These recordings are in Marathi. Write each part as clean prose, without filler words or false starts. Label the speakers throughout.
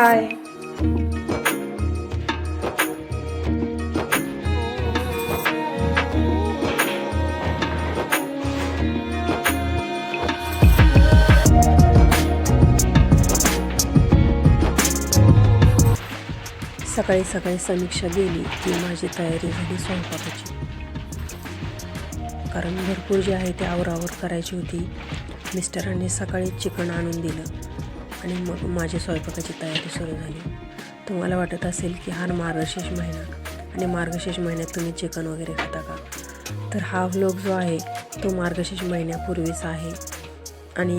Speaker 1: हाय.
Speaker 2: सकाळी सकाळी समीक्षा गेली की माझी तयारी झाली स्वयंपाकाची. कारण भरपूर जे आहे ते आवरावर करायची होती. मिस्टरांनी सकाळी चिकन आणून दिलं आणि मग माझी स्वयंपाकाची तयारी सुरू झाली. तुम्हाला वाटत असेल की हा मार्गशीर्ष महिना आणि मार्गशीर्ष महिन्यात तुम्ही चिकन वगैरे खाता का? तर हा व्लॉग जो आहे तो मार्गशीर्ष महिन्यापूर्वीचा आहे आणि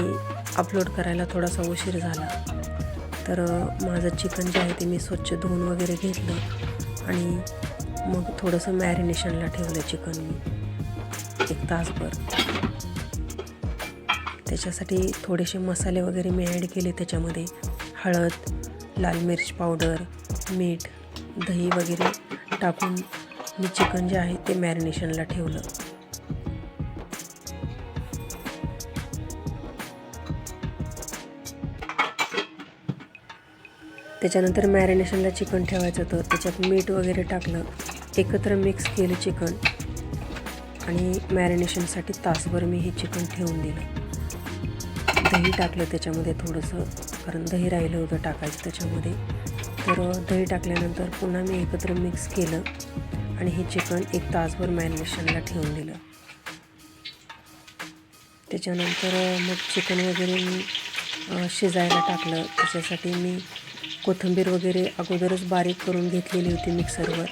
Speaker 2: अपलोड करायला थोडासा उशीर झाला. तर माझं चिकन जे आहे ते मी स्वच्छ धुवून वगैरे घेतलं आणि मग थोडंसं मॅरिनेशनला ठेवलं चिकन मी 1 तासभर. त्याच्यासाठी थोडेसे मसाले वगैरे मी ॲड केले. त्याच्यामध्ये हळद, लाल मिर्च पावडर, मीठ, दही वगैरे टाकून मी चिकन जे आहे ते मॅरिनेशनला ठेवलं. त्याच्यानंतर मॅरिनेशनला चिकन ठेवायचं होतं. त्याच्यात मीठ वगैरे टाकलं, एकत्र मिक्स केलं चिकन आणि मॅरिनेशनसाठी तासभर मी हे चिकन ठेवून दिलं. दही टाकलं त्याच्यामध्ये थोडंसं, कारण दही राहिलं होतं टाकायचं त्याच्यामध्ये. तर दही टाकल्यानंतर पुन्हा मी एकत्र मिक्स केलं आणि हे चिकन 1 तासभर मॅरिनेशनला ठेवून दिलं. त्याच्यानंतर मग चिकन वगैरे मी शिजायला टाकलं. त्याच्यासाठी मी कोथिंबीर वगैरे अगोदरच बारीक करून घेतलेली होती मिक्सरवर.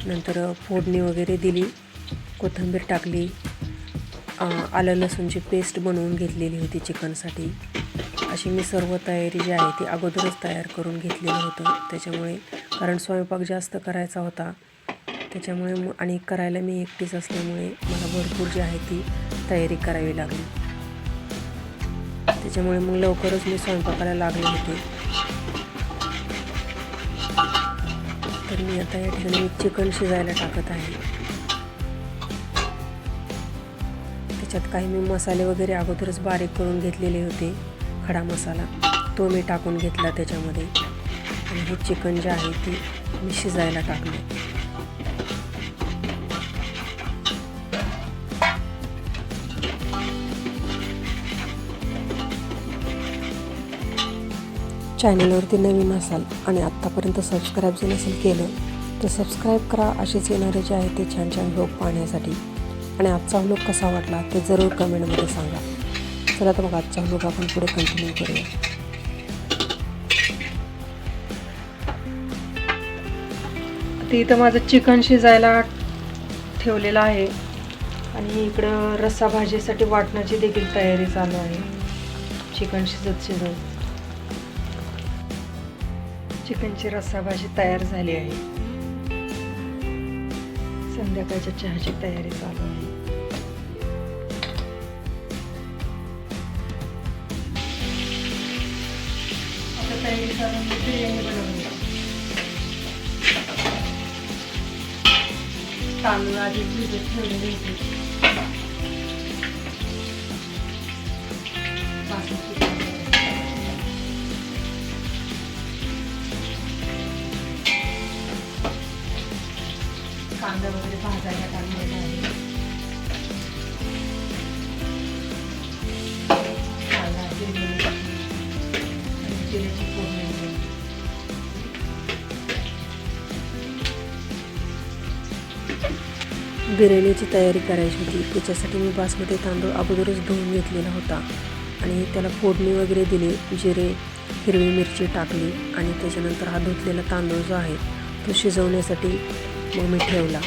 Speaker 2: नंतर फोडणी वगैरे दिली, कोथिंबीर टाकली, आलं लसूणची पेस्ट बनवून घेतलेली होती चिकनसाठी. अशी मी सर्व तयारी जी आहे ती अगोदरच तयार करून घेतलेलं होतं. त्याच्यामुळे कारण स्वयंपाक जास्त करायचा होता त्याच्यामुळे आणि करायला मी एकटीच असल्यामुळे मला भरपूर जी आहे ती तयारी करावी लागली. त्याच्यामुळे मग लवकरच मी स्वयंपाकाला लागले होते. तर मी आता या ठिकाणी चिकन शिजायला टाकत आहे. त्याच्यात काही मी मसाले वगैरे अगोदरच बारीक करून घेतलेले होते. खडा मसाला तो मी टाकून घेतला त्याच्यामध्ये आणि हे चिकन जे आहे ते मी शिजायला टाकले. चॅनलवरती नवीन असाल आणि आत्तापर्यंत सबस्क्राईब जर नसेल केलं तर सबस्क्राईब करा. असेच येणारे जे आहे ते छान छान व्लॉग पाहण्यासाठी. आणि आजचा व्लॉग कसा वाटला ते जरूर कमेंटमध्ये सांगा. चला तर मग आजचा व्लॉग आपण पुढे कंटिन्यू करूया.
Speaker 1: आता इथं माझं चिकन शिजायला ठेवलेलं आहे आणि इकडं रस्सा भाजीसाठी वाटणाची देखील तयारी चालू आहे. चिकन शिजत चिकनची रस्सा भाजी तयार झाली आहे. संध्याकाळच्या चहाची तयारी चालू आहे. आता तयारी करून बिर्याणी बनवूया. तांदूळ आधी भिजत ठेवलेले होते. कांदा वगैरे भाजायला टाकलेला आहे. कांदा जिऱ्याची फोडणी दिली.
Speaker 2: बिर्याणीची तयारी करायची होती. त्याच्यासाठी मी बासमती तांदूळ अगोदरच धुवून घेतलेला होता आणि त्याला फोडणी वगैरे दिली. जिरे, हिरवी मिरची टाकली आणि त्याच्यानंतर हा धुतलेला तांदूळ जो आहे तो शिजवण्यासाठी मग मी ठेवला.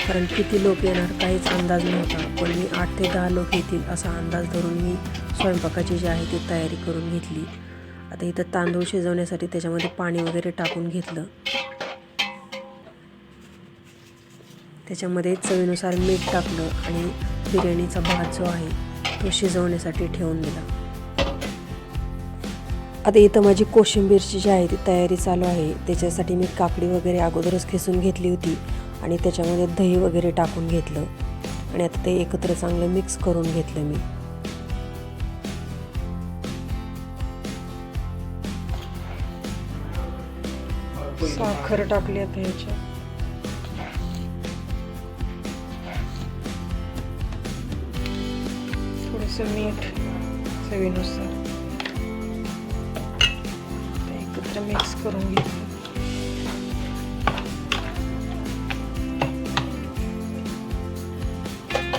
Speaker 2: कारण किती लोक येणार काहीच अंदाज नव्हता, पण मी 8 ते 10 लोक येतील असा अंदाज धरून मी स्वयंपाकाची जी आहे ती तयारी करून घेतली. आता इथं तांदूळ शिजवण्यासाठी त्याच्यामध्ये पाणी वगैरे टाकून घेतलं. त्याच्यामध्ये चवीनुसार मीठ टाकलं आणि बिर्याणीचा भात जो आहे तो शिजवण्यासाठी ठेवून दिला. आता इथं माझी कोशिंबीरची जी आहे ती तयारी चालू आहे. त्याच्यासाठी मी काकडी वगैरे अगोदरच खिसून घेतली होती आणि त्याच्यामध्ये दही वगैरे टाकून घेतलं आणि आता ते एकत्र चांगलं मिक्स करून घेतलं मी.
Speaker 1: साखर टाकली आता ह्याच्यात. थोडंसं मीठ चवीनुसार. एकत्र मिक्स करून घेतलं.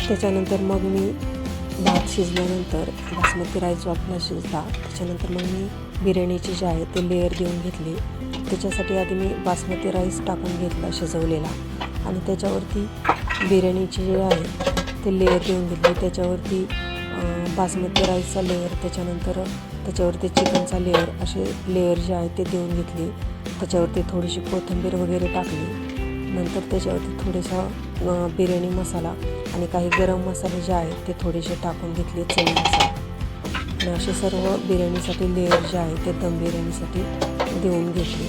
Speaker 2: त्याच्यानंतर मग मी भात शिजल्यानंतर बासमती राईस जो आपला शिजला त्याच्यानंतर मग मी बिर्याणीची जे आहे ते लेअर देऊन घेतली. त्याच्यासाठी आधी मी बासमती राईस टाकून घेतला शिजवलेला आणि त्याच्यावरती बिर्याणीची जे आहे ते लेअर देऊन घेतली. त्याच्यावरती बासमती राईसचा लेअर, त्याच्यानंतर त्याच्यावरती चिकनचा लेअर, असे लेअर जे आहे ते देऊन घेतली. त्याच्यावरती थोडीशी कोथिंबीर वगैरे टाकली. नंतर त्याच्यावरती थोडासा बिर्याणी मसाला आणि काही गरम मसाले जे आहेत ते थोडेसे टाकून घेतले चवीनुसार. आणि असे सर्व बिर्याणीसाठी लेअर जे आहे ते दम बिर्याणीसाठी देऊन घेतले.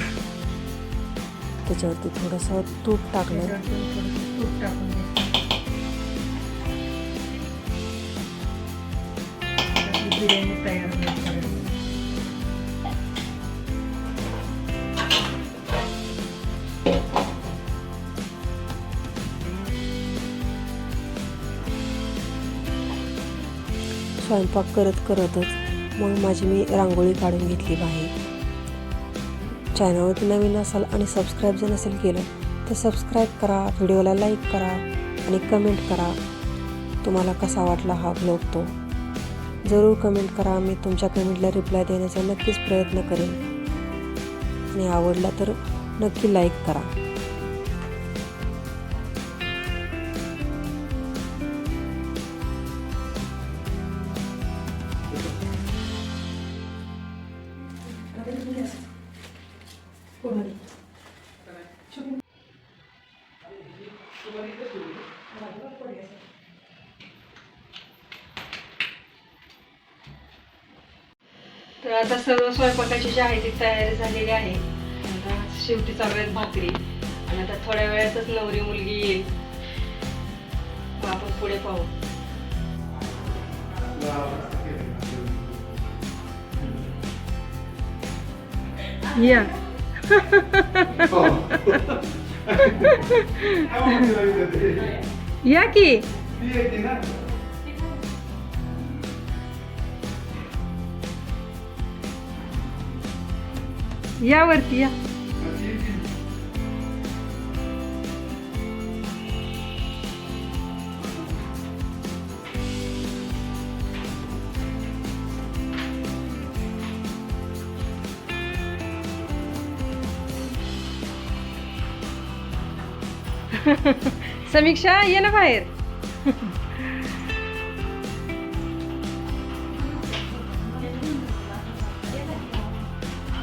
Speaker 2: त्याच्यावरती थोडंसं तूप टाकलं.
Speaker 1: तूप टाकून बिर्याणी तयार होईल.
Speaker 2: स्वयंपाक करतच मग माझी मी रांगोळी काढून घेतली बाहेर. चॅनलवरती नवीन असाल आणि सबस्क्राईब जर नसेल केलं तर सबस्क्राईब करा, व्हिडिओला लाईक करा आणि कमेंट करा. तुम्हाला कसा वाटला हा व्लॉग तो जरूर कमेंट करा. मी तुमच्या कमेंटला रिप्लाय देण्याचा नक्कीच प्रयत्न करेन आणि आवडला तर नक्की लाईक करा.
Speaker 1: तर आता सर्व स्वयंपाकाची जी आहे ती तयारी झालेली आहे. आता शेवटी चालू आहेत भाकरी आणि आता थोड्या वेळातच नवरी मुलगी येईल. मग आपण पुढे पाहू. या या की यावरती या. समीक्षा ये ना बाहेर.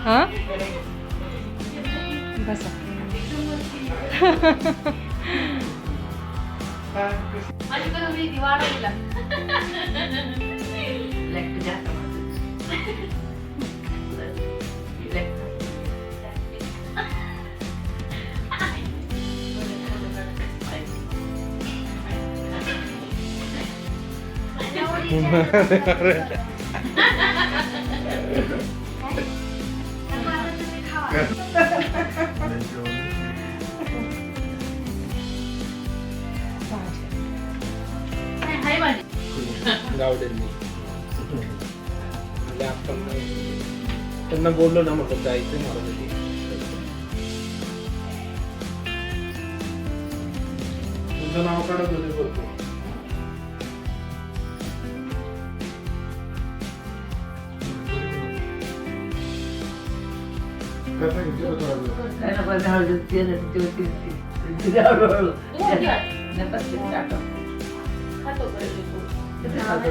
Speaker 1: हा बसा.
Speaker 3: त्यांना बोललो ना म्हटलं जायचं मला घरी. तुझं नाव काढत होते बोलतो.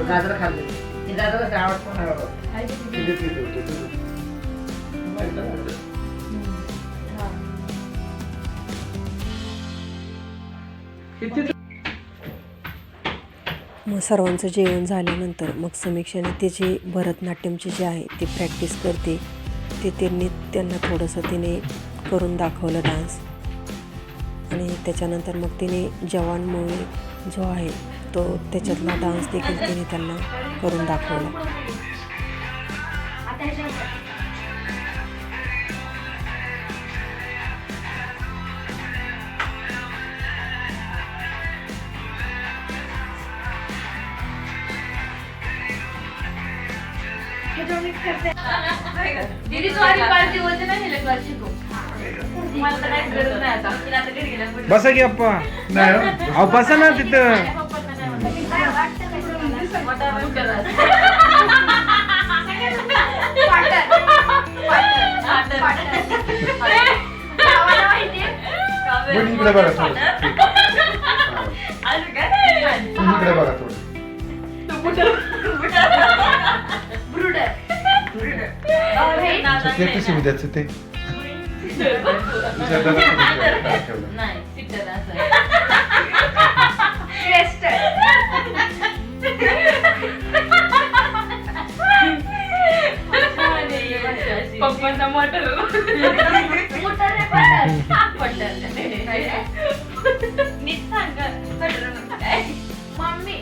Speaker 4: गाजर खाल्ले गाजर आवडतो.
Speaker 2: मग सर्वांचं जेवण झाल्यानंतर मग समीक्षाने ते जे भरतनाट्यमचे जे आहे ते प्रॅक्टिस करते ते त्यांना थोडंसं तिने करून दाखवलं डान्स. आणि त्याच्यानंतर मग तिने जवान मूवी जो आहे तो त्याच्यातला डान्स देखील तिने त्यांना करून दाखवला.
Speaker 5: दीदी तू आधी पार्टी होते ना हे क्लास शिकू मला तर काही गरज नाही आता तिला आता घरी गेला
Speaker 3: बसा की अप्पा नाही अहो बसा ना तिथं
Speaker 6: पण इकडे बघा थोडं इकडे बघा थोडं ते कशी उद्याचं ते
Speaker 5: नाही सिटर असं
Speaker 1: पप्पांचा मटर
Speaker 5: नीट सांग मम्मी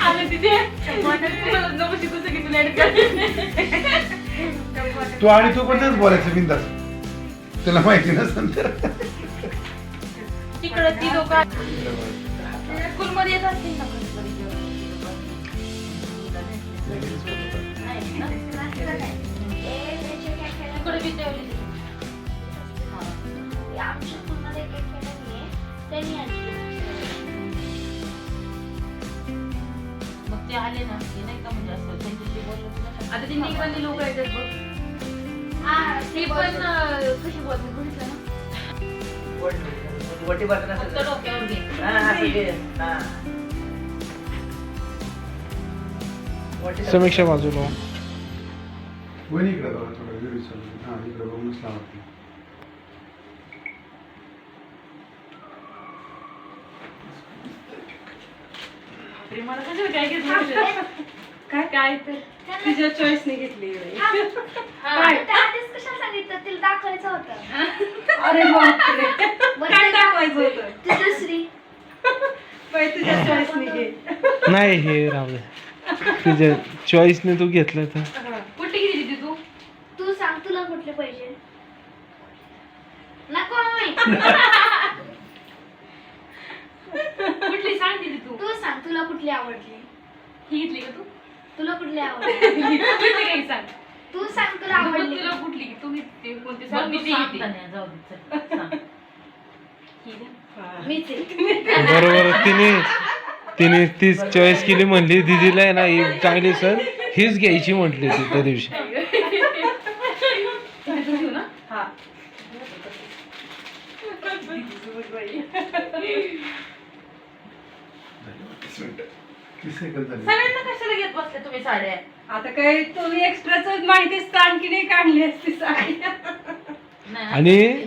Speaker 5: आलं तिथे नको शिकू सगळी तुला
Speaker 6: तू आणि तू पण तेच बोलायचं बिंदास तुला माहिती नसेल तर
Speaker 5: तिकडं ती लोक स्कूल मध्ये येत असतील ना तिकडे बी ठेवली मग ते आले ना ते नाही का म्हणजे असं त्यांच्याशी बोललं आता ती निघाली लोक येतात बघ ते पण कशी बोलतात बघितलं ना
Speaker 4: वटी बटन
Speaker 5: फक्त डोक्यावर घे
Speaker 3: समीक्षा बाजूला
Speaker 6: वणी इकडे बघा थोडं व्हिडिओ चालू हा इकडे बघूनच लावते
Speaker 5: मला कसं काय घेतलं
Speaker 1: काय
Speaker 5: काय तर
Speaker 1: तुझ्या चॉईसने घेतली
Speaker 7: कशाला सांगितलं तिला दाखवायचं होतं
Speaker 1: अरे बापरे काय दाखवायचं होतं
Speaker 7: ती दुसरी
Speaker 1: बाई तुझ्या चॉईसने घे
Speaker 3: नाही हे राहू दे तुझ्या चॉईसने तू घेतलं तर
Speaker 5: कुठली घेतली तू
Speaker 7: तू सांग तुला कुठले पाहिजे नको मम्मी
Speaker 5: कुठली सांग दिली तू
Speaker 7: तू सांग तुला कुठली आवडली
Speaker 5: ही घेतली का तू
Speaker 7: तुला कुठली आवडली
Speaker 5: कुठली काही सांग
Speaker 7: तू सांग तुला आवडली
Speaker 5: तुला कुठली तू घेतली कोणती सांग मी ती घेतली जाऊ दे चल
Speaker 7: मीच आहे.
Speaker 3: बरोबर तिने तीच चॉईस केली म्हणली दीदीला आहे ना ही चांगली सर हीच घ्यायची म्हटली ती त्या दिवशी
Speaker 1: हा
Speaker 5: सगळ्यांना कशाला घेत बसले तुम्ही साड्या
Speaker 1: आता काय तुम्ही एक्स्ट्राच माहितीच तर आणखी नाही काढली असती साडी
Speaker 3: आणि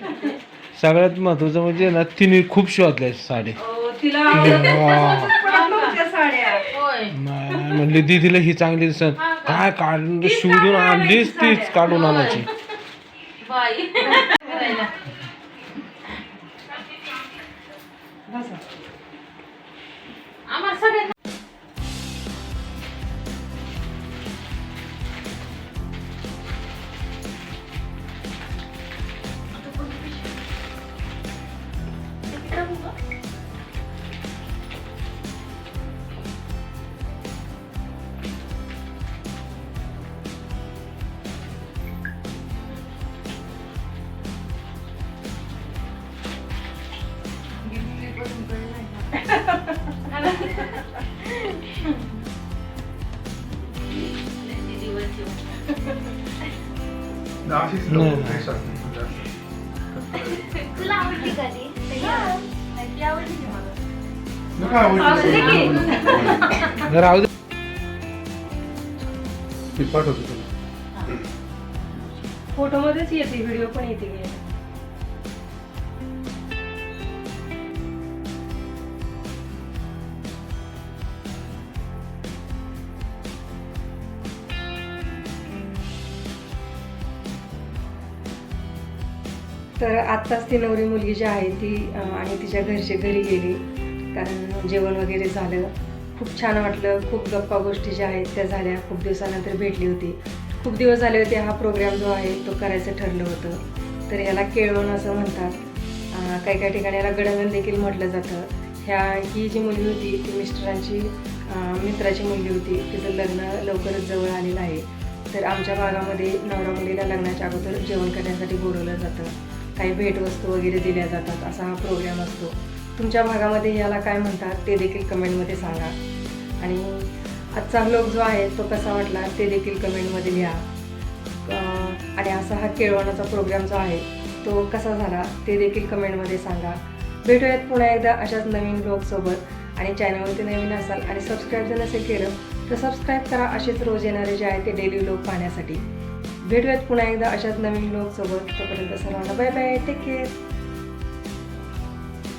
Speaker 3: सगळ्यात महत्वाचं म्हणजे ना तिने खूप शोधल्या साडी
Speaker 1: तिला
Speaker 3: वा.
Speaker 1: आवडत नव्हत्या साड्या
Speaker 5: होय
Speaker 3: नाही म्हणली दीदीला ही चांगली दिसत काय काढून शोधून आणलीच तीच काढून आणायची
Speaker 5: बाई करायला आम्हाला सगळ्यांना
Speaker 7: तुला आवडली का ती
Speaker 5: ती आवडली की मला
Speaker 3: राहू दे
Speaker 6: पाठवतो तुला
Speaker 1: फोटो मध्येच येते व्हिडिओ पण येते घ्यायला तर आत्ताच ती नवरी मुलगी जी आहे ती आणि तिच्या घरचे घरी गेली कारण जेवण वगैरे झालं खूप छान वाटलं खूप गप्पा गोष्टी ज्या आहेत त्या झाल्या खूप दिवसानंतर भेटली होती खूप दिवस झाले होते हा प्रोग्राम जो आहे तो करायचं ठरलं होतं तर याला केळवण असं म्हणतात काही काही ठिकाणी याला गडंगण देखील म्हटलं जातं ही जी मुलगी होती ती मिस्टरांची मित्राची मुलगी होती. तिचं लग्न लवकरच जवळ आलेलं आहे. तर आमच्या भागामध्ये नवरा मुलीला लग्नाच्या अगोदर जेवण करण्यासाठी बोलवलं जातं. काही भेटवस्तू वगैरे दिल्या जातात. असा हा प्रोग्राम असतो. तुमच्या भागामध्ये याला काय म्हणतात ते देखील कमेंटमध्ये सांगा. आणि आजचा व्लॉग जो आहे तो कसा वाटला ते देखील कमेंटमध्ये लिहा. आणि असा हा केळवणाचा प्रोग्राम जो आहे तो कसा झाला ते देखील कमेंटमध्ये सांगा. भेटूयात पुन्हा एकदा अशाच नवीन ब्लॉगसोबत. आणि चॅनलवरती नवीन असाल आणि सबस्क्राईब जर नसेल केलं तर सबस्क्राईब करा. असेच रोज येणारे जे आहे ते डेली ब्लॉग पाहण्यासाठी. भेटूयात पुन्हा एकदा अशाच नवीन ब्लॉगसोबत. तोपर्यंत सर्वांना बाय बाय, टेक केअर.